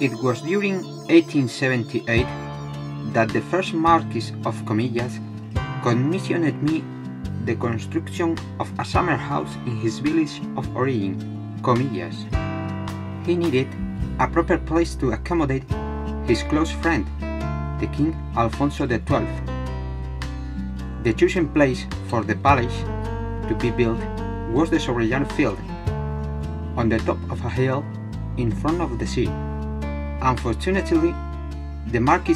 It was during 1878 that the first Marquis of Comillas commissioned me the construction of a summer house in his village of origin, Comillas. He needed a proper place to accommodate his close friend, the King Alfonso XII. The chosen place for the palace to be built was the Sobrellano field, on the top of a hill in front of the sea. Unfortunately, the Marquis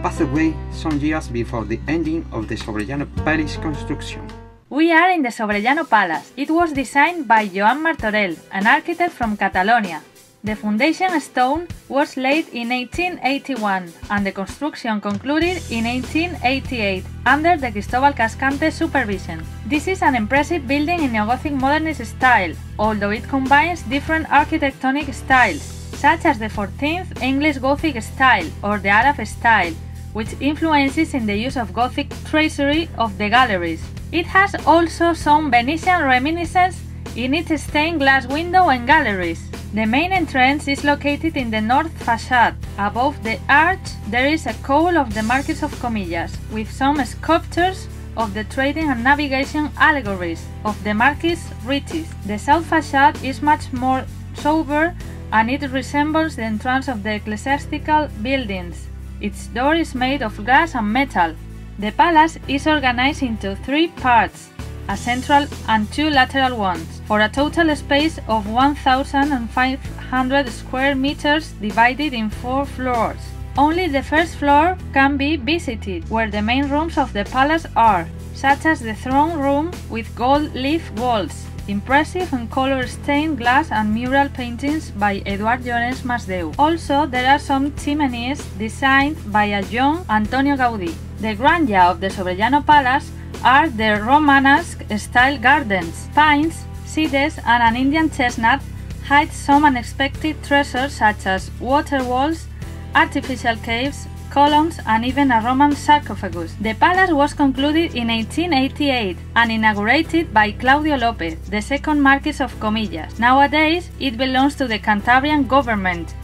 passed away some years before the ending of the Sobrellano Palace construction. We are in the Sobrellano Palace. It was designed by Joan Martorell, an architect from Catalonia. The foundation stone was laid in 1881 and the construction concluded in 1888 under the Cristóbal Cascante supervision. This is an impressive building in Neo-Gothic modernist style, although it combines different architectonic styles, such as the 14th English Gothic style or the Arab style, which influences in the use of Gothic tracery of the galleries. It has also some Venetian reminiscence in its stained glass window and galleries. The main entrance is located in the north facade. Above the arch there is a cowl of the Marquis of Comillas, with some sculptures of the trading and navigation allegories of the Marquis' riches. The south facade is much more sober and it resembles the entrance of the ecclesiastical buildings. Its door is made of glass and metal. The palace is organized into 3 parts, a central and 2 lateral ones, for a total space of 1,500 square meters divided in 4 floors. Only the first floor can be visited, where the main rooms of the palace are, such as the throne room with gold leaf walls, impressive and color-stained glass and mural paintings by Eduard Llorens Masdeu. Also, there are some chimneys designed by a young Antonio Gaudí. The grandeur of the Sobrellano Palace are the Romanesque-style gardens. Pines, cedars and an Indian chestnut hide some unexpected treasures such as water walls, artificial caves, columns and even a Roman sarcophagus. The palace was concluded in 1888 and inaugurated by Claudio López, the second Marquis of Comillas. Nowadays, it belongs to the Cantabrian government.